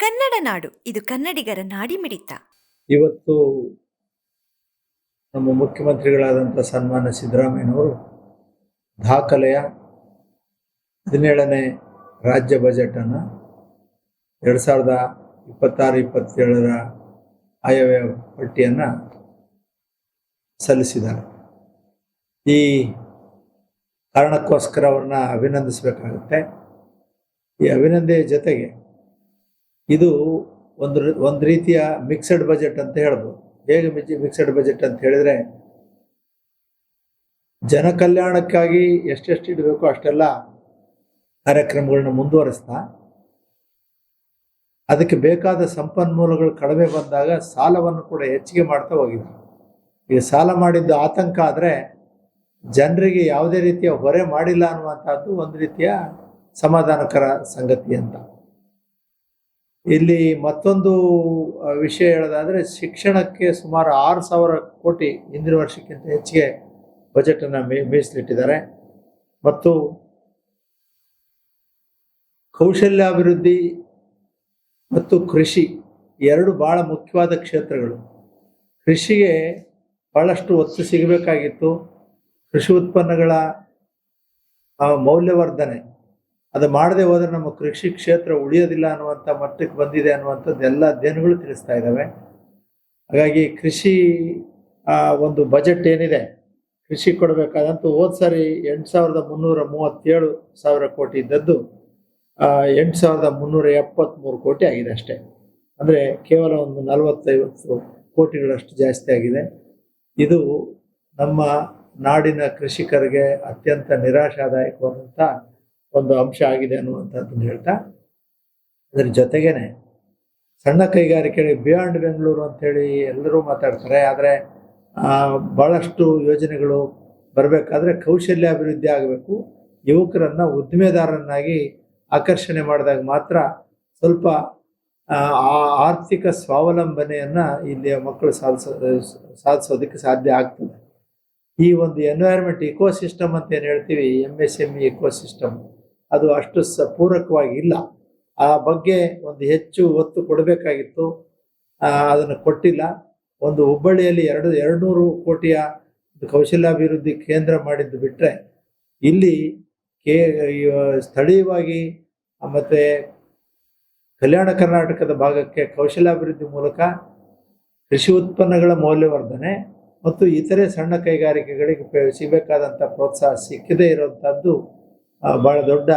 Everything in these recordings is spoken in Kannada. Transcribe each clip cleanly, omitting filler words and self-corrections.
ಕನ್ನಡ ನಾಡು ಇದು ಕನ್ನಡಿಗರ ನಾಡಿಮಿಡಿತ. ಇವತ್ತು ನಮ್ಮ ಮುಖ್ಯಮಂತ್ರಿಗಳಾದಂಥ ಸನ್ಮಾನ್ಯ ಸಿದ್ದರಾಮಯ್ಯನವರು ದಾಖಲೆಯ 17ನೇ ರಾಜ್ಯ ಬಜೆಟನ್ನು 2026-27ರ ಆಯವ್ಯಯ ಪಟ್ಟಿಯನ್ನು ಸಲ್ಲಿಸಿದ್ದಾರೆ. ಈ ಕಾರಣಕ್ಕೋಸ್ಕರ ಅವ್ರನ್ನ ಅಭಿನಂದಿಸಬೇಕಾಗುತ್ತೆ. ಈ ಅಭಿನಂದನೆಯ ಜೊತೆಗೆ ಇದು ಒಂದು ರೀತಿಯ ಮಿಕ್ಸಡ್ ಬಜೆಟ್ ಅಂತ ಹೇಳ್ಬೋದು. ಹೇಗೆ ಮಿಕ್ಸಡ್ ಬಜೆಟ್ ಅಂತ ಹೇಳಿದ್ರೆ, ಜನ ಕಲ್ಯಾಣಕ್ಕಾಗಿ ಎಷ್ಟೆಷ್ಟು ಇಡಬೇಕು ಅಷ್ಟೆಲ್ಲ ಕಾರ್ಯಕ್ರಮಗಳನ್ನ ಮುಂದುವರಿಸ್ತಾ, ಅದಕ್ಕೆ ಬೇಕಾದ ಸಂಪನ್ಮೂಲಗಳು ಕಡಿಮೆ ಬಂದಾಗ ಸಾಲವನ್ನು ಕೂಡ ಹೆಚ್ಚಿಗೆ ಮಾಡ್ತಾ ಹೋಗಿದ್ದಾರೆ. ಈಗ ಸಾಲ ಮಾಡಿದ್ದು ಆತಂಕ ಆದರೆ ಜನರಿಗೆ ಯಾವುದೇ ರೀತಿಯ ಹೊರೆ ಮಾಡಿಲ್ಲ ಅನ್ನುವಂಥದ್ದು ಒಂದು ರೀತಿಯ ಸಮಾಧಾನಕರ ಸಂಗತಿ ಅಂತ. ಇಲ್ಲಿ ಮತ್ತೊಂದು ವಿಷಯ ಹೇಳೋದಾದರೆ, ಶಿಕ್ಷಣಕ್ಕೆ ಸುಮಾರು 6,000 ಕೋಟಿ ಹಿಂದಿನ ವರ್ಷಕ್ಕಿಂತ ಹೆಚ್ಚಿಗೆ ಬಜೆಟನ್ನು ಮೀಸಲಿಟ್ಟಿದ್ದಾರೆ. ಮತ್ತು ಕೌಶಲ್ಯಾಭಿವೃದ್ಧಿ ಮತ್ತು ಕೃಷಿ ಎರಡು ಭಾಳ ಮುಖ್ಯವಾದ ಕ್ಷೇತ್ರಗಳು. ಕೃಷಿಗೆ ಭಾಳಷ್ಟು ಒತ್ತು ಸಿಗಬೇಕಾಗಿತ್ತು. ಕೃಷಿ ಉತ್ಪನ್ನಗಳ ಮೌಲ್ಯವರ್ಧನೆ ಅದು ಮಾಡದೆ ಹೋದರೆ ನಮ್ಮ ಕೃಷಿ ಕ್ಷೇತ್ರ ಉಳಿಯೋದಿಲ್ಲ ಅನ್ನುವಂಥ ಮಟ್ಟಕ್ಕೆ ಬಂದಿದೆ ಅನ್ನುವಂಥದ್ದು ಎಲ್ಲ ಅಧ್ಯಯನಗಳು ತಿಳಿಸ್ತಾ ಇದ್ದಾವೆ. ಹಾಗಾಗಿ ಕೃಷಿ ಒಂದು ಬಜೆಟ್ ಏನಿದೆ, ಕೃಷಿ ಕೊಡಬೇಕಾದಂತೂ ಹೋದ ಸಾರಿ 8,337 ಕೋಟಿ ಇದ್ದದ್ದು 8,373 ಕೋಟಿ ಆಗಿದೆ ಅಷ್ಟೇ. ಅಂದರೆ ಕೇವಲ ಒಂದು 40-50 ಕೋಟಿಗಳಷ್ಟು ಜಾಸ್ತಿ ಆಗಿದೆ. ಇದು ನಮ್ಮ ನಾಡಿನ ಕೃಷಿಕರಿಗೆ ಅತ್ಯಂತ ನಿರಾಶಾದಾಯಕವಾದಂಥ ಒಂದು ಅಂಶ ಆಗಿದೆ ಅನ್ನುವಂಥದ್ದನ್ನು ಹೇಳ್ತಾ, ಅದರ ಜೊತೆಗೇನೆ ಸಣ್ಣ ಕೈಗಾರಿಕೆಗಳಿಗೆ ಬಿಯಾಂಡ್ ಬೆಂಗಳೂರು ಅಂಥೇಳಿ ಎಲ್ಲರೂ ಮಾತಾಡ್ತಾರೆ. ಆದರೆ ಭಾಳಷ್ಟು ಯೋಜನೆಗಳು ಬರಬೇಕಾದ್ರೆ ಕೌಶಲ್ಯಾಭಿವೃದ್ಧಿ ಆಗಬೇಕು. ಯುವಕರನ್ನು ಉದ್ದಿಮೆದಾರರನ್ನಾಗಿ ಆಕರ್ಷಣೆ ಮಾಡಿದಾಗ ಮಾತ್ರ ಸ್ವಲ್ಪ ಆರ್ಥಿಕ ಸ್ವಾವಲಂಬನೆಯನ್ನು ಇಲ್ಲಿಯ ಮಕ್ಕಳು ಸಾಧಿಸೋದಕ್ಕೆ ಸಾಧ್ಯ ಆಗ್ತದೆ. ಈ ಒಂದು ಎನ್ವೈರ್ಮೆಂಟ್ ಇಕೋಸಿಸ್ಟಮ್ ಅಂತ ಏನು ಹೇಳ್ತೀವಿ, MSME ಇಕೋಸಿಸ್ಟಮ್, ಅದು ಅಷ್ಟು ಪೂರಕವಾಗಿ ಇಲ್ಲ. ಆ ಬಗ್ಗೆ ಒಂದು ಹೆಚ್ಚು ಒತ್ತು ಕೊಡಬೇಕಾಗಿತ್ತು, ಅದನ್ನು ಕೊಟ್ಟಿಲ್ಲ. ಒಂದು ಹುಬ್ಬಳ್ಳಿಯಲ್ಲಿ 200 ಕೋಟಿಯ ಕೌಶಲ್ಯಾಭಿವೃದ್ಧಿ ಕೇಂದ್ರ ಮಾಡಿದ್ದು ಬಿಟ್ಟರೆ, ಇಲ್ಲಿ ಸ್ಥಳೀಯವಾಗಿ ಮತ್ತು ಕಲ್ಯಾಣ ಕರ್ನಾಟಕದ ಭಾಗಕ್ಕೆ ಕೌಶಲ್ಯಾಭಿವೃದ್ಧಿ ಮೂಲಕ ಕೃಷಿ ಉತ್ಪನ್ನಗಳ ಮೌಲ್ಯವರ್ಧನೆ ಮತ್ತು ಇತರೆ ಸಣ್ಣ ಕೈಗಾರಿಕೆಗಳಿಗೆ ಸಿಗಬೇಕಾದಂಥ ಪ್ರೋತ್ಸಾಹ ಸಿಕ್ಕದೇ ಇರುವಂಥದ್ದು ಭಾಳ ದೊಡ್ಡ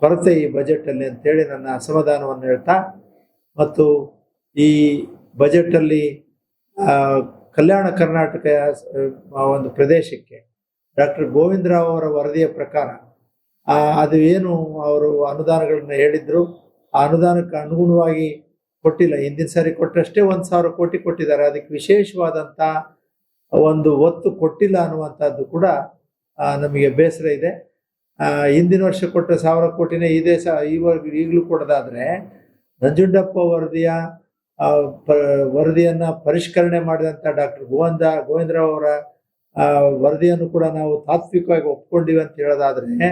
ಕೊರತೆ ಈ ಬಜೆಟಲ್ಲಿ ಅಂತೇಳಿ ನನ್ನ ಅಸಮಾಧಾನವನ್ನು ಹೇಳ್ತಾ, ಮತ್ತು ಈ ಬಜೆಟಲ್ಲಿ ಕಲ್ಯಾಣ ಕರ್ನಾಟಕ ಒಂದು ಪ್ರದೇಶಕ್ಕೆ ಡಾಕ್ಟರ್ ಗೋವಿಂದರಾವ್ ಅವರ ವರದಿಯ ಪ್ರಕಾರ ಅದು ಏನು ಅವರು ಅನುದಾನಗಳನ್ನು ಹೇಳಿದ್ರು, ಆ ಅನುದಾನಕ್ಕೆ ಅನುಗುಣವಾಗಿ ಕೊಟ್ಟಿಲ್ಲ. ಹಿಂದಿನ ಸಾರಿ ಕೊಟ್ಟಷ್ಟೇ 1,000 ಕೋಟಿ ಕೊಟ್ಟಿದ್ದಾರೆ. ಅದಕ್ಕೆ ವಿಶೇಷವಾದಂಥ ಒಂದು ಒತ್ತು ಕೊಟ್ಟಿಲ್ಲ ಅನ್ನುವಂಥದ್ದು ಕೂಡ ನಮಗೆ ಬೇಸರ ಇದೆ. ಹಿಂದಿನ ವರ್ಷ ಕೊಟ್ಟ 1,000 ಕೋಟಿನೇ ಈಗಲೂ ಕೊಡೋದಾದರೆ, ನಂಜುಂಡಪ್ಪ ವರದಿಯನ್ನು ಪರಿಷ್ಕರಣೆ ಮಾಡಿದಂಥ ಡಾಕ್ಟರ್ ಗೋವಿಂದರಾವ್ ಅವರ ವರದಿಯನ್ನು ಕೂಡ ನಾವು ತಾತ್ವಿಕವಾಗಿ ಒಪ್ಕೊಂಡಿವಿ ಅಂತ ಹೇಳೋದಾದರೆ,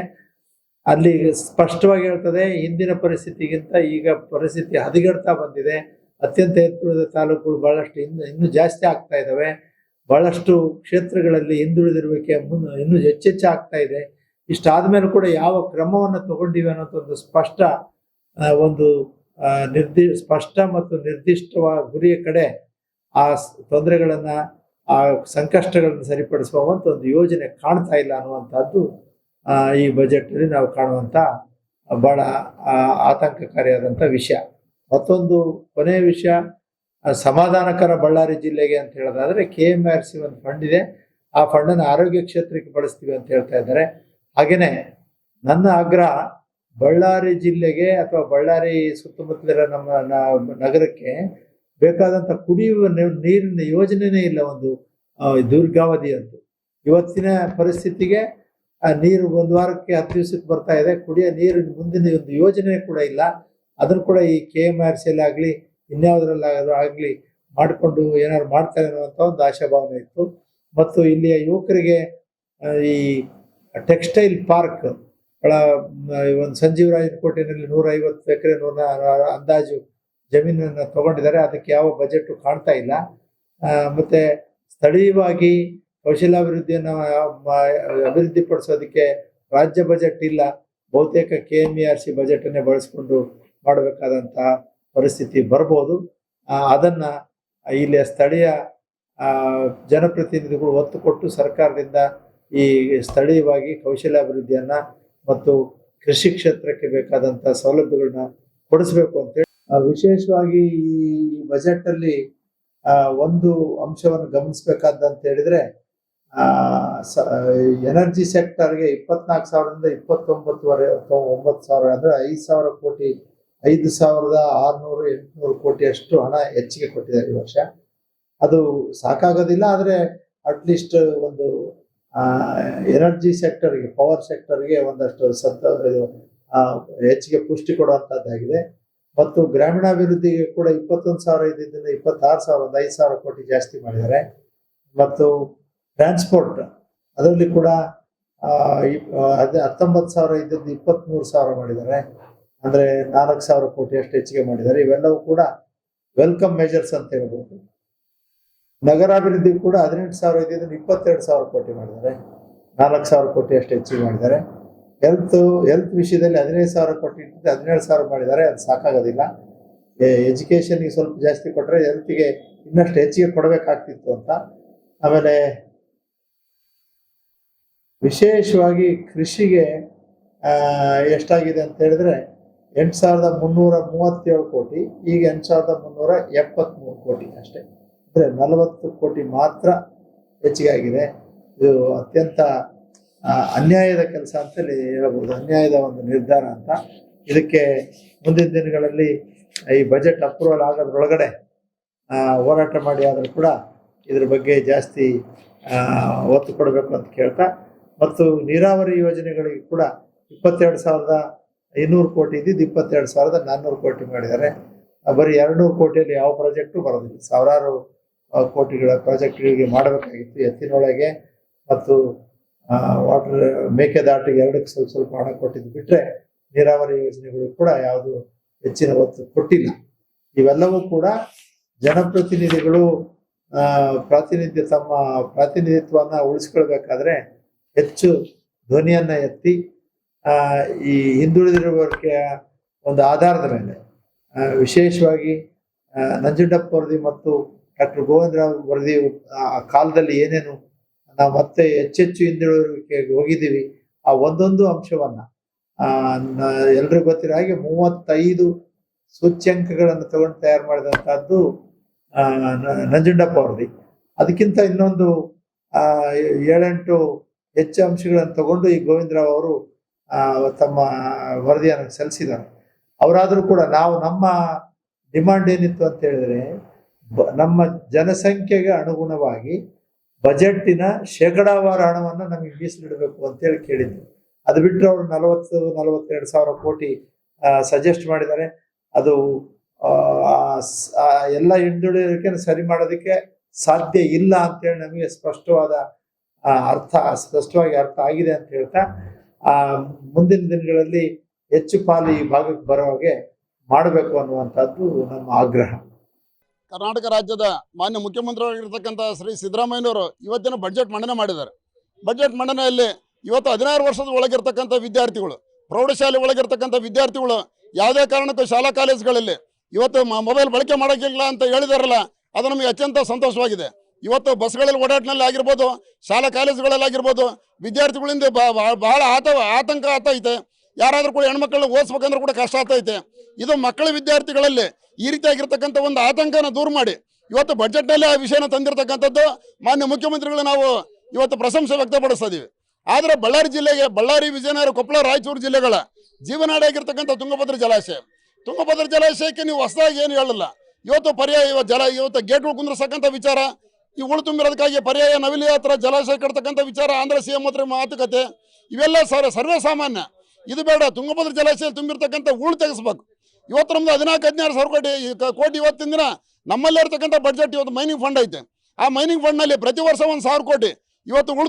ಅಲ್ಲಿ ಸ್ಪಷ್ಟವಾಗಿ ಹೇಳ್ತದೆ, ಹಿಂದಿನ ಪರಿಸ್ಥಿತಿಗಿಂತ ಈಗ ಪರಿಸ್ಥಿತಿ ಹದಗೆಡ್ತಾ ಬಂದಿದೆ. ಅತ್ಯಂತ ಎತ್ತರದ ತಾಲೂಕುಗಳು ಭಾಳಷ್ಟು ಇನ್ನೂ ಜಾಸ್ತಿ ಆಗ್ತಾ ಇದ್ದಾವೆ. ಭಾಳಷ್ಟು ಕ್ಷೇತ್ರಗಳಲ್ಲಿ ಹಿಂದುಳಿದಿರುವಿಕೆ ಇನ್ನೂ ಹೆಚ್ಚೆಚ್ಚು ಆಗ್ತಾ ಇದೆ. ಇಷ್ಟಾದ ಮೇಲೆ ಕೂಡ ಯಾವ ಕ್ರಮವನ್ನು ತಗೊಂಡಿವೆ ಅನ್ನೋದೊಂದು ಸ್ಪಷ್ಟ ಮತ್ತು ನಿರ್ದಿಷ್ಟವಾದ ಗುರಿಯ ಕಡೆ ಆ ತೊಂದರೆಗಳನ್ನು, ಆ ಸಂಕಷ್ಟಗಳನ್ನು ಸರಿಪಡಿಸುವಂಥ ಒಂದು ಯೋಜನೆ ಕಾಣ್ತಾ ಇಲ್ಲ ಅನ್ನುವಂಥದ್ದು ಈ ಬಜೆಟ್ನಲ್ಲಿ ನಾವು ಕಾಣುವಂಥ ಭಾಳ ಆತಂಕಕಾರಿಯಾದಂಥ ವಿಷಯ. ಮತ್ತೊಂದು ಕೊನೆಯ ವಿಷಯ, ಸಮಾಧಾನಕರ ಬಳ್ಳಾರಿ ಜಿಲ್ಲೆಗೆ ಅಂತ ಹೇಳೋದಾದರೆ, KMRC ಒಂದು ಫಂಡ್ ಇದೆ, ಆ ಫಂಡನ್ನು ಆರೋಗ್ಯ ಕ್ಷೇತ್ರಕ್ಕೆ ಬಳಸ್ತೀವಿ ಅಂತ ಹೇಳ್ತಾ ಇದ್ದಾರೆ. ಹಾಗೆಯೇ ನನ್ನ ಆಗ್ರಹ, ಬಳ್ಳಾರಿ ಜಿಲ್ಲೆಗೆ ಅಥವಾ ಬಳ್ಳಾರಿ ಸುತ್ತಮುತ್ತಲಿರೋ ನಮ್ಮ ನಗರಕ್ಕೆ ಬೇಕಾದಂಥ ಕುಡಿಯುವ ನೀರಿನ ಯೋಜನೆನೇ ಇಲ್ಲ. ಒಂದು ದೀರ್ಘಾವಧಿಯದ್ದು ಇವತ್ತಿನ ಪರಿಸ್ಥಿತಿಗೆ ನೀರು 1 ವಾರಕ್ಕೆ 10 ದಿವಸಕ್ಕೆ ಬರ್ತಾ ಇದೆ. ಕುಡಿಯೋ ನೀರಿನ ಮುಂದಿನ ಒಂದು ಯೋಜನೆ ಕೂಡ ಇಲ್ಲ. ಅದನ್ನು ಕೂಡ ಈ KMRCಯಲ್ಲಿ ಆಗಲಿ ಇನ್ಯಾವುದರಲ್ಲಾಗಲಿ ಮಾಡಿಕೊಂಡು ಏನಾದ್ರು ಮಾಡ್ತಾರೆ ಅನ್ನುವಂಥ ಒಂದು ಆಶಾಭಾವನೆ ಇತ್ತು. ಮತ್ತು ಇಲ್ಲಿಯ ಯುವಕರಿಗೆ ಈ ಟೆಕ್ಸ್ಟೈಲ್ ಪಾರ್ಕ್ ಒಂದು ಸಂಜೀವರಾಯನ ಕೋಟೆನಲ್ಲಿ 150 ಎಕರೆ ಅಂದಾಜು ಜಮೀನನ್ನು ತಗೊಂಡಿದ್ದಾರೆ. ಅದಕ್ಕೆ ಯಾವ ಬಜೆಟ್ ಕಾಣ್ತಾ ಇಲ್ಲ. ಮತ್ತೆ ಸ್ಥಳೀಯವಾಗಿ ಕೌಶಲ್ಯಾಭಿವೃದ್ಧಿಯನ್ನು ಅಭಿವೃದ್ಧಿಪಡಿಸೋದಕ್ಕೆ ರಾಜ್ಯ ಬಜೆಟ್ ಇಲ್ಲ. ಬಹುತೇಕ KMERC ಬಜೆಟನ್ನೇ ಬಳಸ್ಕೊಂಡು ಮಾಡಬೇಕಾದಂತಹ ಪರಿಸ್ಥಿತಿ ಬರ್ಬೋದು. ಅದನ್ನ ಇಲ್ಲಿಯ ಸ್ಥಳೀಯ ಜನಪ್ರತಿನಿಧಿಗಳು ಒತ್ತು ಕೊಟ್ಟು ಸರ್ಕಾರದಿಂದ ಈ ಸ್ಥಳೀಯವಾಗಿ ಕೌಶಲ್ಯಾಭಿವೃದ್ಧಿಯನ್ನ ಮತ್ತು ಕೃಷಿ ಕ್ಷೇತ್ರಕ್ಕೆ ಬೇಕಾದಂಥ ಸೌಲಭ್ಯಗಳನ್ನ ಕೊಡಿಸ್ಬೇಕು ಅಂತೇಳಿ ವಿಶೇಷವಾಗಿ ಈ ಬಜೆಟ್ ಅಲ್ಲಿ ಒಂದು ಅಂಶವನ್ನು ಗಮನಿಸಬೇಕಾದಂತ ಹೇಳಿದ್ರೆ ಎನರ್ಜಿ ಸೆಕ್ಟರ್ಗೆ 24,000ದಿಂದ 29,000 ಅಂದ್ರೆ 5,000 ಕೋಟಿ 5,600-800 ಕೋಟಿಯಷ್ಟು ಹಣ ಹೆಚ್ಚಿಗೆ ಕೊಟ್ಟಿದ್ದಾರೆ ಈ ವರ್ಷ. ಅದು ಸಾಕಾಗೋದಿಲ್ಲ, ಆದರೆ ಅಟ್ಲೀಸ್ಟ್ ಒಂದು ಎನರ್ಜಿ ಸೆಕ್ಟರ್ಗೆ, ಪವರ್ ಸೆಕ್ಟರ್ಗೆ ಒಂದಷ್ಟು ಹೆಚ್ಚಿಗೆ ಪುಷ್ಟಿ ಕೊಡುವಂತದ್ದಾಗಿದೆ. ಮತ್ತು ಗ್ರಾಮೀಣಾಭಿವೃದ್ಧಿಗೆ ಕೂಡ 21,000 ಇದ್ದಿದ್ದನ್ನು 26,000, ಒಂದು 5,000 ಕೋಟಿ ಜಾಸ್ತಿ ಮಾಡಿದ್ದಾರೆ. ಮತ್ತು ಟ್ರಾನ್ಸ್ಪೋರ್ಟ್ ಅದರಲ್ಲಿ ಕೂಡ 19,000 ಇದ್ದದ್ದು 23,000 ಮಾಡಿದ್ದಾರೆ. ಅಂದ್ರೆ 4,000 ಕೋಟಿ ಅಷ್ಟು ಹೆಚ್ಚಿಗೆ ಮಾಡಿದ್ದಾರೆ. ಇವೆಲ್ಲವೂ ಕೂಡ ವೆಲ್ಕಮ್ ಮೆಜರ್ಸ್ ಅಂತ ಹೇಳ್ಬೋದು. ನಗರಾಭಿವೃದ್ಧಿ ಕೂಡ 18,000 ಇದ್ದಿದ್ದನ್ನು 22,000 ಕೋಟಿ ಮಾಡಿದ್ದಾರೆ. 4,000 ಕೋಟಿ ಅಷ್ಟು ಹೆಚ್ಚಿಗೆ ಮಾಡಿದ್ದಾರೆ. ಹೆಲ್ತ್ ವಿಷಯದಲ್ಲಿ 15,000 ಕೋಟಿ ಇಟ್ಟಿದ್ದು 17,000 ಮಾಡಿದ್ದಾರೆ. ಅದು ಸಾಕಾಗೋದಿಲ್ಲ. ಎಜುಕೇಶನ್ಗೆ ಸ್ವಲ್ಪ ಜಾಸ್ತಿ ಕೊಟ್ಟರೆ ಹೆಲ್ತ್ಗೆ ಇನ್ನಷ್ಟು ಹೆಚ್ಚಿಗೆ ಕೊಡಬೇಕಾಗ್ತಿತ್ತು ಅಂತ. ಆಮೇಲೆ ವಿಶೇಷವಾಗಿ ಕೃಷಿಗೆ ಎಷ್ಟಾಗಿದೆ ಅಂತ ಹೇಳಿದ್ರೆ 8,337 ಕೋಟಿ, ಈಗ 8,373 ಕೋಟಿ ಅಷ್ಟೇ. ಅಂದರೆ 40 ಕೋಟಿ ಮಾತ್ರ ಹೆಚ್ಚಿಗೆ ಆಗಿದೆ. ಇದು ಅತ್ಯಂತ ಅನ್ಯಾಯದ ಕೆಲಸ ಅಂತೇಳಿ ಹೇಳ್ಬೋದು, ಅನ್ಯಾಯದ ಒಂದು ನಿರ್ಧಾರ ಅಂತ. ಇದಕ್ಕೆ ಮುಂದಿನ ದಿನಗಳಲ್ಲಿ ಈ ಬಜೆಟ್ ಅಪ್ರೂವಲ್ ಆಗೋದ್ರೊಳಗಡೆ ಹೋರಾಟ ಮಾಡಿ ಆದರೂ ಕೂಡ ಇದ್ರ ಬಗ್ಗೆ ಜಾಸ್ತಿ ಒತ್ತು ಕೊಡಬೇಕು ಅಂತ ಕೇಳ್ತಾ, ಮತ್ತು ನೀರಾವರಿ ಯೋಜನೆಗಳಿಗೆ ಕೂಡ 22,200 ಕೋಟಿ ಇದ್ದಿದ್ದು 22,400 ಕೋಟಿ ಮಾಡಿದ್ದಾರೆ. ಬರೀ 200 ಕೋಟಿಯಲ್ಲಿ ಯಾವ ಪ್ರಾಜೆಕ್ಟು ಬರೋದಿಲ್ಲ. ಸಾವಿರಾರು ಕೋಟಿಗಳ ಪ್ರಾಜೆಕ್ಟ್ಗಳಿಗೆ ಮಾಡಬೇಕಾಗಿತ್ತು. ಎತ್ತಿನೊಳಗೆ ಮತ್ತು ವಾಟರ್ ಮೇಕೆದಾಟಿಗೆ ಎರಡಕ್ಕೆ ಸ್ವಲ್ಪ ಹಣ ಕೊಟ್ಟಿದ್ದು ಬಿಟ್ಟರೆ ನೀರಾವರಿ ಯೋಜನೆಗಳು ಕೂಡ ಯಾವುದು ಹೆಚ್ಚಿನ ಒತ್ತು ಕೊಟ್ಟಿಲ್ಲ. ಇವೆಲ್ಲವೂ ಕೂಡ ಜನಪ್ರತಿನಿಧಿಗಳು ತಮ್ಮ ಪ್ರಾತಿನಿಧಿತ್ವವನ್ನು ಉಳಿಸ್ಕೊಳ್ಬೇಕಾದ್ರೆ ಹೆಚ್ಚು ಧ್ವನಿಯನ್ನ ಎತ್ತಿ ಈ ಹಿಂದುಳಿದಿರುವವರಿಗೆ ಒಂದು ಆಧಾರದ ಮೇಲೆ, ವಿಶೇಷವಾಗಿ ನಂಜುಂಡಪ್ಪ ವರದಿ ಮತ್ತು ಡಾಕ್ಟರ್ ಗೋವಿಂದರಾವ್ ವರದಿ ಆ ಕಾಲದಲ್ಲಿ ಏನೇನು ನಾವು ಮತ್ತೆ ಹೆಚ್ಚೆಚ್ಚು ಹಿಂದುಳಿಯುವಿಕೆಗೆ ಹೋಗಿದ್ದೀವಿ, ಆ ಒಂದೊಂದು ಅಂಶವನ್ನ ಎಲ್ರಿಗೂ ಗೊತ್ತಿರೋ ಹಾಗೆ 35 ಸೂಚ್ಯಂಕಗಳನ್ನು ತಗೊಂಡು ತಯಾರು ಮಾಡಿದಂತಹದ್ದು ನಂಜುಂಡಪ್ಪ ವರದಿ. ಅದಕ್ಕಿಂತ ಇನ್ನೊಂದು 7-8 ಹೆಚ್ಚು ಅಂಶಗಳನ್ನು ತಗೊಂಡು ಈ ಗೋವಿಂದರಾವ್ ಅವರು ತಮ್ಮ ವರದಿಯನ್ನು ಸಲ್ಲಿಸಿದ್ದಾರೆ. ಅವರಾದರೂ ಕೂಡ ನಮ್ಮ ಡಿಮಾಂಡ್ ಏನಿತ್ತು ಅಂತ ಹೇಳಿದ್ರೆ, ನಮ್ಮ ಜನಸಂಖ್ಯೆಗೆ ಅನುಗುಣವಾಗಿ ಬಜೆಟ್ಟಿನ ಶೇಕಡಾವಾರು ಹಣವನ್ನು ನಮಗೆ ಮೀಸಲಿಡಬೇಕು ಅಂತೇಳಿ ಕೇಳಿದ್ರು. ಅದು ಬಿಟ್ಟರೆ ಅವರು 40-42,000 ಕೋಟಿ ಸಜೆಸ್ಟ್ ಮಾಡಿದ್ದಾರೆ. ಅದು ಎಲ್ಲ ಹಿಂದುಳಿಯೋದಕ್ಕೆ ಸರಿ ಮಾಡೋದಕ್ಕೆ ಸಾಧ್ಯ ಇಲ್ಲ ಅಂತೇಳಿ ನಮಗೆ ಸ್ಪಷ್ಟವಾಗಿ ಅರ್ಥ ಆಗಿದೆ ಅಂತ ಹೇಳ್ತಾ, ಮುಂದಿನ ದಿನಗಳಲ್ಲಿ ಹೆಚ್ಚು ಪಾಲು ಈ ಭಾಗಕ್ಕೆ ಬರೋ ಹಾಗೆ ಮಾಡಬೇಕು ಅನ್ನುವಂಥದ್ದು ನಮ್ಮ ಆಗ್ರಹ. ಕರ್ನಾಟಕ ರಾಜ್ಯದ ಮಾನ್ಯ ಮುಖ್ಯಮಂತ್ರಿಯಾಗಿರ್ತಕ್ಕಂಥ ಶ್ರೀ ಸಿದ್ದರಾಮಯ್ಯನವರು ಇವತ್ತಿನ ಬಜೆಟ್ ಮಂಡನೆ ಮಾಡಿದ್ದಾರೆ. ಬಜೆಟ್ ಮಂಡನೆಯಲ್ಲಿ ಇವತ್ತು 16 ವರ್ಷದ ಒಳಗಿರ್ತಕ್ಕಂಥ ವಿದ್ಯಾರ್ಥಿಗಳು, ಪ್ರೌಢಶಾಲೆ ಒಳಗಿರ್ತಕ್ಕಂಥ ವಿದ್ಯಾರ್ಥಿಗಳು ಯಾವುದೇ ಕಾರಣಕ್ಕೂ ಶಾಲಾ ಕಾಲೇಜುಗಳಲ್ಲಿ ಇವತ್ತು ಮೊಬೈಲ್ ಬಳಕೆ ಮಾಡೋಕ್ಕಿಲ್ಲ ಅಂತ ಹೇಳಿದಾರಲ್ಲ, ಅದು ನಮಗೆ ಅತ್ಯಂತ ಸಂತೋಷವಾಗಿದೆ. ಇವತ್ತು ಬಸ್ಗಳಲ್ಲಿ ಓಡಾಟನಲ್ಲಿ ಆಗಿರ್ಬೋದು, ಶಾಲಾ ಕಾಲೇಜುಗಳಲ್ಲಿ ಆಗಿರ್ಬೋದು, ವಿದ್ಯಾರ್ಥಿಗಳಿಂದ ಬಹಳ ಆತಂಕ ಆಗ್ತೈತೆ. ಯಾರಾದರೂ ಕೂಡ ಹೆಣ್ಮಕ್ಳನ್ನ ಓದಿಸ್ಬೇಕಂದ್ರೂ ಕೂಡ ಕಷ್ಟ ಆಗ್ತೈತೆ. ಇದು ಮಕ್ಕಳ ವಿದ್ಯಾರ್ಥಿಗಳಲ್ಲಿ ಈ ರೀತಿಯಾಗಿರ್ತಕ್ಕಂಥ ಒಂದು ಆತಂಕನ ದೂರ ಮಾಡಿ ಇವತ್ತು ಬಜೆಟ್ನಲ್ಲಿ ಆ ವಿಷಯನ ತಂದಿರತಕ್ಕಂಥದ್ದು ಮಾನ್ಯ ಮುಖ್ಯಮಂತ್ರಿಗಳು ನಾವು ಇವತ್ತು ಪ್ರಶಂಸೆ ವ್ಯಕ್ತಪಡಿಸ್ತಾ ಇದೀವಿ. ಆದರೆ ಬಳ್ಳಾರಿ, ವಿಜಯನಗರ, ಕೊಪ್ಪಳ, ರಾಯಚೂರು ಜಿಲ್ಲೆಗಳ ಜೀವನಾಡಿಯಾಗಿರ್ತಕ್ಕಂಥ ತುಂಗಭದ್ರಾ ಜಲಾಶಯಕ್ಕೆ ನೀವು ಹೊಸದಾಗಿ ಏನು ಹೇಳಲ್ಲ. ಇವತ್ತು ಪರ್ಯಾಯ ಇವತ್ತು ಗೇಟ್ಗಳು ಕುಂದ್ರಸಕ್ಕಂಥ ವಿಚಾರ, ಈ ಉಳು ತುಂಬಿರೋದಕ್ಕಾಗಿ ಪರ್ಯಾಯ ನವಿಲಿ ಹತ್ರ ಜಲಾಶಯ ಕಟ್ತಕ್ಕಂಥ ವಿಚಾರ ಆಂಧ್ರ CM ಹತ್ರ ಮಾತುಕತೆ, ಇವೆಲ್ಲ ಸರ್ವೇ ಸಾಮಾನ್ಯ. ಇದು ಬೇಡ. ತುಂಗಭದ್ರಾ ಜಲಾಶಯ ತುಂಬಿರ್ತಕ್ಕಂಥ ಉಳು ತೆಗೆಸ್ಬೇಕು. ಇವತ್ತು ನಮ್ದು 14-16 ಕೋಟಿ ಇವತ್ತಿನ ದಿನ ನಮ್ಮಲ್ಲೇ ಇರ್ತಕ್ಕಂಥ ಬಜೆಟ್ ಇವತ್ತು ಮೈನಿಂಗ್ ಫಂಡ್ ಐತೆ. ಆ ಮೈನಿಂಗ್ ಫಂಡ್ನಲ್ಲಿ ಪ್ರತಿ ವರ್ಷ 1,000 ಕೋಟಿ ಇವತ್ತು ಉಳು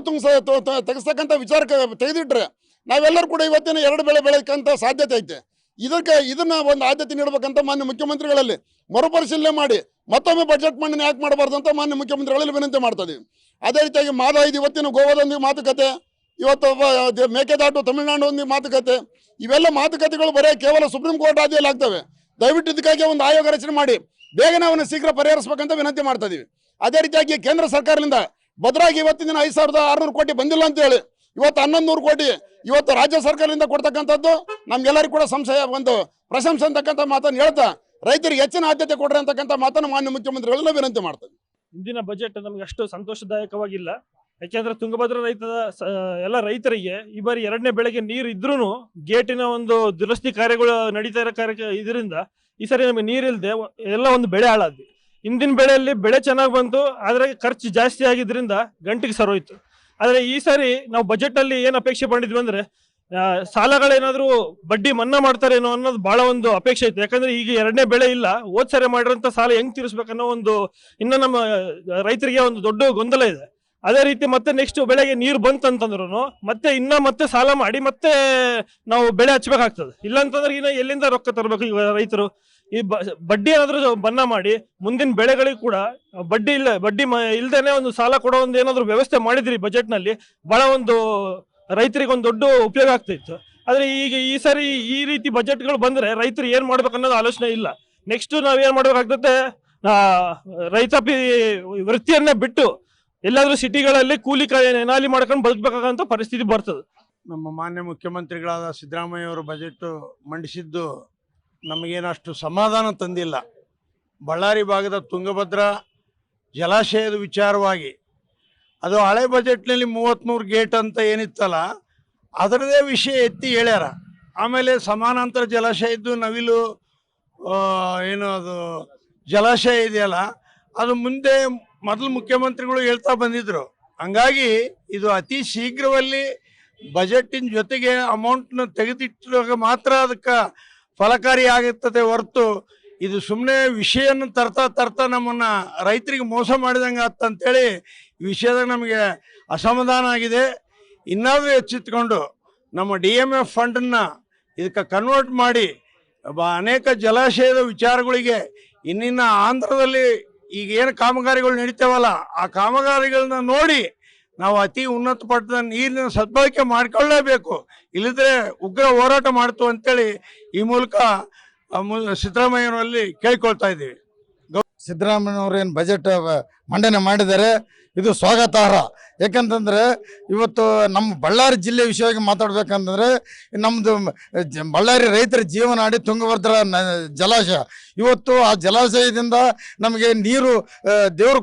ತೆಗೆಸ್ತಕ್ಕಂಥ ವಿಚಾರಕ್ಕೆ ತೆಗೆದಿಟ್ರೆ ನಾವೆಲ್ಲರೂ ಕೂಡ ಇವತ್ತಿನ 2 ಬೆಳೆ ಬೆಳೆಯಕ್ಕಂಥ ಸಾಧ್ಯತೆ ಐತೆ. ಇದನ್ನ ಒಂದು ಆದ್ಯತೆ ನೀಡಬೇಕಂತ ಮಾನ್ಯ ಮುಖ್ಯಮಂತ್ರಿಗಳಲ್ಲಿ ಮರುಪರಿಶೀಲನೆ ಮಾಡಿ ಮತ್ತೊಮ್ಮೆ ಬಜೆಟ್ ಮಂಡನೆ ಯಾಕೆ ಮಾಡಬಾರ್ದು ಅಂತ ಮಾನ್ಯ ಮುಖ್ಯಮಂತ್ರಿಗಳಲ್ಲಿ ವಿನಂತಿ ಮಾಡ್ತಾ ಇದೀವಿ. ಅದೇ ರೀತಿಯಾಗಿ ಮಾದಾಯಿದು ಇವತ್ತಿನ ಗೋವಾದೊಂದಿಗೆ ಮಾತುಕತೆ, ಇವತ್ತು ಮೇಕೆದಾಟು ತಮಿಳುನಾಡೊಂದಿಗೆ ಮಾತುಕತೆ, ಇವೆಲ್ಲ ಮಾತುಕತೆಗಳು ಬರೀ ಕೇವಲ ಸುಪ್ರೀಂ ಕೋರ್ಟ್ ಆದಿಯಲ್ಲಿ ಆಗ್ತವೆ. ದಯವಿಟ್ಟು ಇದಕ್ಕಾಗಿ ಒಂದು ಆಯೋಗ ರಚನೆ ಮಾಡಿ ಬೇಗನೆ ಅವನ್ನ ಶೀಘ್ರ ಪರಿಹರಿಸಬೇಕಂತ ವಿನಂತಿ ಮಾಡ್ತಾ ಇದೀವಿ. ಅದೇ ರೀತಿಯಾಗಿ ಕೇಂದ್ರ ಸರ್ಕಾರದಿಂದ ಭದ್ರಾಗಿ ಇವತ್ತಿನ ದಿನ 5,600 ಕೋಟಿ ಬಂದಿಲ್ಲ ಅಂತ ಹೇಳಿ ಇವತ್ತು 1,100 ಕೋಟಿ ಇವತ್ತು ರಾಜ್ಯ ಸರ್ಕಾರದಿಂದ ಕೊಡ್ತಕ್ಕಂಥದ್ದು ನಮ್ಗೆಲ್ಲರಿಗೂ ಕೂಡ ಒಂದು ಪ್ರಶಂಸೆ ಅಂತಕ್ಕಂಥ ಮಾತನ್ನು ಹೇಳ್ತಾ ರೈತರಿಗೆ ಹೆಚ್ಚಿನ ಆದ್ಯತೆ ಕೊಡ್ರಿ ಅಂತಕ್ಕಂಥ ಮಾತನ್ನು ಮಾನ್ಯ ಮುಖ್ಯಮಂತ್ರಿಗಳನ್ನ ವಿನಂತಿ ಮಾಡ್ತಾರೆ. ಇಂದಿನ ಬಜೆಟ್ ನಮಗೆ ಅಷ್ಟು ಸಂತೋಷದಾಯಕವಾಗಿಲ್ಲ. ಯಾಕೆಂದ್ರೆ ತುಂಗಭದ್ರಾ ಎಲ್ಲ ರೈತರಿಗೆ ಈ ಬಾರಿ 2ನೇ ಬೆಳೆಗೆ ನೀರು ಇದ್ರೂ ಗೇಟಿನ ಒಂದು ದುರಸ್ತಿ ಕಾರ್ಯಗಳು ನಡೀತಾ ಇರೋ ಇದರಿಂದ ಈ ಸರಿ ನಮಗೆ ನೀರಿಲ್ಲದೆ ಎಲ್ಲ ಒಂದು ಬೆಳೆ ಹಾಳಾದ್ವಿ. ಹಿಂದಿನ ಬೆಳೆಯಲ್ಲಿ ಬೆಳೆ ಚೆನ್ನಾಗಿ ಬಂತು, ಆದರೆ ಖರ್ಚು ಜಾಸ್ತಿ ಆಗಿದ್ರಿಂದ ಗಂಟಿಗೆ ಸರೋಯ್ತು. ಆದರೆ ಈ ಸಾರಿ ನಾವು ಬಜೆಟ್ ಅಲ್ಲಿ ಏನು ಅಪೇಕ್ಷೆ ಪಟ್ಟಿದ್ವಿ ಅಂದ್ರೆ ಸಾಲಗಳೇನಾದ್ರೂ ಬಡ್ಡಿ ಮನ್ನಾ ಮಾಡ್ತಾರೇನೋ ಅನ್ನೋದು ಬಹಳ ಒಂದು ಅಪೇಕ್ಷೆ ಇತ್ತು. ಯಾಕಂದ್ರೆ ಈಗ 2ನೇ ಬೆಳೆ ಇಲ್ಲ, ಹೋದ್ ಸರಿ ಮಾಡಿರೋಂಥ ಸಾಲ ಹೆಂಗ್ ತೀರಿಸ್ಬೇಕನ್ನೋ ಒಂದು ಇನ್ನು ನಮ್ಮ ರೈತರಿಗೆ ಒಂದು ದೊಡ್ಡ ಗೊಂದಲ ಇದೆ. ಅದೇ ರೀತಿ ಮತ್ತೆ ನೆಕ್ಸ್ಟ್ ಬೆಳೆಗೆ ನೀರು ಬಂತಂತಂದ್ರು ಮತ್ತೆ ಸಾಲ ಮಾಡಿ ಮತ್ತೆ ನಾವು ಬೆಳೆ ಹಚ್ಬೇಕಾಗ್ತದೆ. ಇಲ್ಲ ಅಂತಂದ್ರೆ ಇನ್ನು ಎಲ್ಲಿಂದ ರೊಕ್ಕ ತರಬೇಕು ಈಗ ರೈತರು? ಈ ಬಡ್ಡಿ ಏನಾದ್ರು ಮನ್ನಾ ಮಾಡಿ ಮುಂದಿನ ಬೆಳೆಗಳಿಗೆ ಕೂಡ ಬಡ್ಡಿ ಇಲ್ದೇನೆ ಒಂದು ಸಾಲ ಕೊಡೋ ಒಂದು ಏನಾದ್ರು ವ್ಯವಸ್ಥೆ ಮಾಡಿದ್ರಿ ಬಜೆಟ್ ನಲ್ಲಿ, ಬಹಳ ಒಂದು ರೈತರಿಗೆ ಒಂದು ದೊಡ್ಡ ಉಪಯೋಗ ಆಗ್ತಿತ್ತು. ಆದ್ರೆ ಈಗ ಈ ಸಾರಿ ಈ ರೀತಿ ಬಜೆಟ್ಗಳು ಬಂದ್ರೆ ರೈತರು ಏನ್ ಮಾಡ್ಬೇಕು ಅನ್ನೋದು ಆಲೋಚನೆ ಇಲ್ಲ. ನೆಕ್ಸ್ಟ್ ನಾವ್ ಏನ್ ಮಾಡ್ಬೇಕಾಗ್ತದೆ, ರೈತಾಪಿ ವೃತ್ತಿಯನ್ನೇ ಬಿಟ್ಟು ಎಲ್ಲಾದ್ರೂ ಸಿಟಿಗಳಲ್ಲಿ ಕೂಲಿ ನಾಲಿ ಮಾಡ್ಕೊಂಡು ಬದುಕಬೇಕಾಗಂತ ಪರಿಸ್ಥಿತಿ ಬರ್ತದೆ. ನಮ್ಮ ಮಾನ್ಯ ಮುಖ್ಯಮಂತ್ರಿಗಳಾದ ಸಿದ್ದರಾಮಯ್ಯ ಅವರು ಬಜೆಟ್ ಮಂಡಿಸಿದ್ದು ನಮಗೇನಷ್ಟು ಸಮಾಧಾನ ತಂದಿಲ್ಲ. ಬಳ್ಳಾರಿ ಭಾಗದ ತುಂಗಭದ್ರಾ ಜಲಾಶಯದ ವಿಚಾರವಾಗಿ ಅದು ಹಳೆ ಬಜೆಟ್ನಲ್ಲಿ 33 ಗೇಟ್ ಅಂತ ಏನಿತ್ತಲ್ಲ ಅದರದೇ ವಿಷಯ ಎತ್ತಿ ಹೇಳ್ಯಾರ. ಆಮೇಲೆ ಸಮಾನಾಂತರ ಜಲಾಶಯ ಇದ್ದು ನವಿಲು ಏನು ಅದು ಜಲಾಶಯ ಇದೆಯಲ್ಲ ಅದು ಮುಂದೆ ಮೊದಲು ಮುಖ್ಯಮಂತ್ರಿಗಳು ಹೇಳ್ತಾ ಬಂದಿದ್ರು. ಹಂಗಾಗಿ ಇದು ಅತಿ ಶೀಘ್ರದಲ್ಲಿ ಬಜೆಟಿನ ಜೊತೆಗೆ ಅಮೌಂಟ್ನ ತೆಗೆದಿಟ್ಟಾಗ ಮಾತ್ರ ಅದಕ್ಕೆ ಫಲಕಾರಿ ಆಗುತ್ತದೆ ಹೊರತು ಇದು ಸುಮ್ಮನೆ ವಿಷಯನ ತರ್ತಾ ನಮ್ಮನ್ನು ರೈತರಿಗೆ ಮೋಸ ಮಾಡಿದಂಗೆ ಅಂತೇಳಿ ಈ ವಿಷಯದಾಗ ನಮಗೆ ಅಸಮಾಧಾನ ಆಗಿದೆ. ಇನ್ನಾದರೂ ಎಚ್ಚೆತ್ತುಕೊಂಡು ನಮ್ಮ DMF ಫಂಡನ್ನು ಇದಕ್ಕೆ ಕನ್ವರ್ಟ್ ಮಾಡಿ ಅನೇಕ ಜಲಾಶಯದ ವಿಚಾರಗಳಿಗೆ ಇನ್ನಿನ್ನ ಆಂಧ್ರದಲ್ಲಿ ಈಗ ಏನು ಕಾಮಗಾರಿಗಳು ನಡೀತಾವಲ್ಲ ಆ ಕಾಮಗಾರಿಗಳನ್ನ ನೋಡಿ ನಾವು ಅತಿ ಉನ್ನತ ಮಟ್ಟದ ನೀರಿನ ಸದ್ಬಳಕೆ ಮಾಡಿಕೊಳ್ಳಲೇಬೇಕು, ಇಲ್ಲದ್ರೆ ಉಗ್ರ ಹೋರಾಟ ಮಾಡ್ತು ಅಂತೇಳಿ ಈ ಮೂಲಕ ಸಿದ್ದರಾಮಯ್ಯನವರಲ್ಲಿ ಕೇಳ್ಕೊಳ್ತಾ ಇದ್ದೀವಿ. ಸಿದ್ದರಾಮಯ್ಯನವರು ಏನು ಬಜೆಟ್ ಮಂಡನೆ ಮಾಡಿದ್ದಾರೆ ಇದು ಸ್ವಾಗತಾರ್ಹ. ಯಾಕಂತಂದರೆ ಇವತ್ತು ನಮ್ಮ ಬಳ್ಳಾರಿ ಜಿಲ್ಲೆ ವಿಷಯವಾಗಿ ಮಾತಾಡ್ಬೇಕಂತಂದರೆ ನಮ್ಮದು ಬಳ್ಳಾರಿ ರೈತರ ಜೀವನಾಡಿ ತುಂಗಭದ್ರಾ ಜಲಾಶಯ. ಇವತ್ತು ಆ ಜಲಾಶಯದಿಂದ ನಮಗೆ ನೀರು ದೇವರು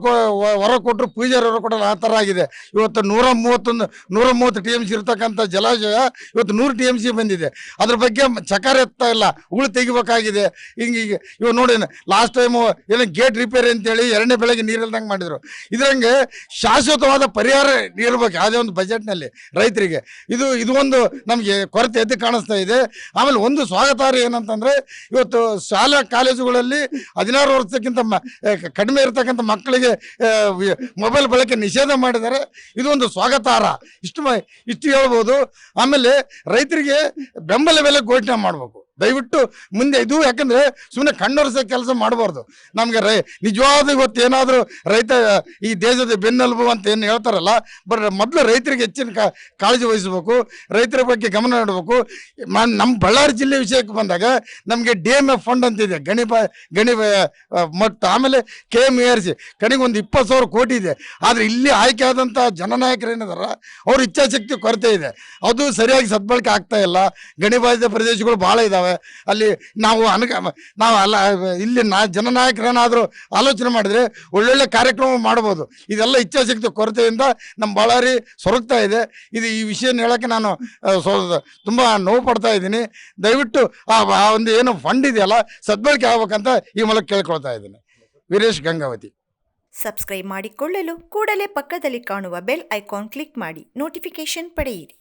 ಹೊರ ಕೊಟ್ಟರು ಪೂಜಾರಿ ಹೊರ ಕೊಟ್ಟರು ಆ ಥರ ಆಗಿದೆ. ಇವತ್ತು 130 TMC ಇರ್ತಕ್ಕಂಥ ಜಲಾಶಯ ಇವತ್ತು 100 TMC ಬಂದಿದೆ. ಅದ್ರ ಬಗ್ಗೆ ಚಕಾರ ಎತ್ತಾ ಇಲ್ಲ, ಉಳು ತೆಗಿಬೇಕಾಗಿದೆ. ಹಿಂಗೆ ಇವಾಗ ನೋಡಿ ಲಾಸ್ಟ್ ಟೈಮು ಏನೋ ಗೇಟ್ ರಿಪೇರಿ ಅಂತೇಳಿ 2ನೇ ಬೆಳೆಗೆ ನೀರಿಲ್ದಂಗೆ ಮಾಡಿದರು. ಇದರಂಗೆ ಶಾಶ್ವತವಾದ ಪರಿಹಾರ ಇರ್ಬೇಕು ಯಾವುದೇ ಒಂದು ಬಜೆಟ್ನಲ್ಲಿ ರೈತರಿಗೆ. ಇದು ಒಂದು ನಮಗೆ ಕೊರತೆ ಎದ್ದು ಕಾಣಿಸ್ತಾ ಇದೆ. ಆಮೇಲೆ ಒಂದು ಸ್ವಾಗತಾರ್ಹ ಏನಂತಂದರೆ ಇವತ್ತು ಶಾಲಾ ಕಾಲೇಜುಗಳಲ್ಲಿ 16 ವರ್ಷಕ್ಕಿಂತ ಕಡಿಮೆ ಇರತಕ್ಕಂಥ ಮಕ್ಕಳಿಗೆ ಮೊಬೈಲ್ ಬಳಕೆ ನಿಷೇಧ ಮಾಡಿದ್ದಾರೆ. ಇದು ಒಂದು ಸ್ವಾಗತಾರ್ಹ. ಇಷ್ಟು ಹೇಳ್ಬೋದು. ಆಮೇಲೆ ರೈತರಿಗೆ ಬೆಂಬಲ ಬೆಲೆ ಘೋಷಣೆ ಮಾಡಬೇಕು ದಯವಿಟ್ಟು ಮುಂದೆ. ಇದು ಯಾಕಂದರೆ ಸುಮ್ಮನೆ ಕಣ್ಣೊರೆಸೋ ಕೆಲಸ ಮಾಡಬಾರ್ದು. ನಮಗೆ ನಿಜವಾದ ಇವತ್ತು ಏನಾದರೂ ರೈತ ಈ ದೇಶದ ಬೆನ್ನೆಲುಬು ಅಂತ ಏನು ಹೇಳ್ತಾರಲ್ಲ, ಮೊದಲು ರೈತರಿಗೆ ಹೆಚ್ಚಿನ ಕಾಳಜಿ ವಹಿಸಬೇಕು, ರೈತರ ಬಗ್ಗೆ ಗಮನ ನೀಡಬೇಕು. ನಮ್ಮ ಬಳ್ಳಾರಿ ಜಿಲ್ಲೆ ವಿಷಯಕ್ಕೆ ಬಂದಾಗ ನಮಗೆ DMF ಫಂಡ್ ಅಂತಿದೆ, ಗಣಿ ಮತ್ತು ಆಮೇಲೆ KMARC ಕಡೆಗೆ ಒಂದು 20,000 ಕೋಟಿ ಇದೆ. ಆದರೆ ಇಲ್ಲಿ ಆಯ್ಕೆ ಆದಂಥ ಜನನಾಯಕರು ಏನಿದಾರ ಅವ್ರ ಇಚ್ಛಾಶಕ್ತಿ ಕೊರತೆ ಇದೆ, ಅದು ಸರಿಯಾಗಿ ಸದ್ಬಳಕೆ ಆಗ್ತಾ ಇಲ್ಲ. ಗಣಿಬಾಧಿತ ಪ್ರದೇಶಗಳು ಭಾಳ ಇದ್ದಾವೆ. ಅಲ್ಲಿ ನಾವು ಅಲ್ಲ ಇಲ್ಲಿ ಜನನಾಯಕರೇನಾದರೂ ಆಲೋಚನೆ ಮಾಡಿದ್ರೆ ಒಳ್ಳೊಳ್ಳೆ ಕಾರ್ಯಕ್ರಮ ಮಾಡ್ಬೋದು. ಇದೆಲ್ಲ ಇಚ್ಛಾಶಕ್ತಿ ಕೊರತೆಯಿಂದ ನಮ್ಮ ಬಳ್ಳಾರಿ ಸೊರಗ್ತಾ ಇದೆ. ಈ ವಿಷಯ ಹೇಳೋಕ್ಕೆ ನಾನು ತುಂಬ ನೋವು ಪಡ್ತಾ ಇದ್ದೀನಿ. ದಯವಿಟ್ಟು ಆ ಒಂದು ಏನು ಫಂಡ್ ಇದೆಯಲ್ಲ ಸದ್ಬಳಕೆ ಆಗ್ಬೇಕಂತ ಈ ಮೂಲಕ ಕೇಳ್ಕೊಳ್ತಾ ಇದ್ದೀನಿ. ವೀರೇಶ್ ಗಂಗಾವತಿ. ಸಬ್ಸ್ಕ್ರೈಬ್ ಮಾಡಿಕೊಳ್ಳಲು ಕೂಡಲೇ ಪಕ್ಕದಲ್ಲಿ ಕಾಣುವ ಬೆಲ್ ಐಕಾನ್ ಕ್ಲಿಕ್ ಮಾಡಿ ನೋಟಿಫಿಕೇಶನ್ ಪಡೆಯಿರಿ.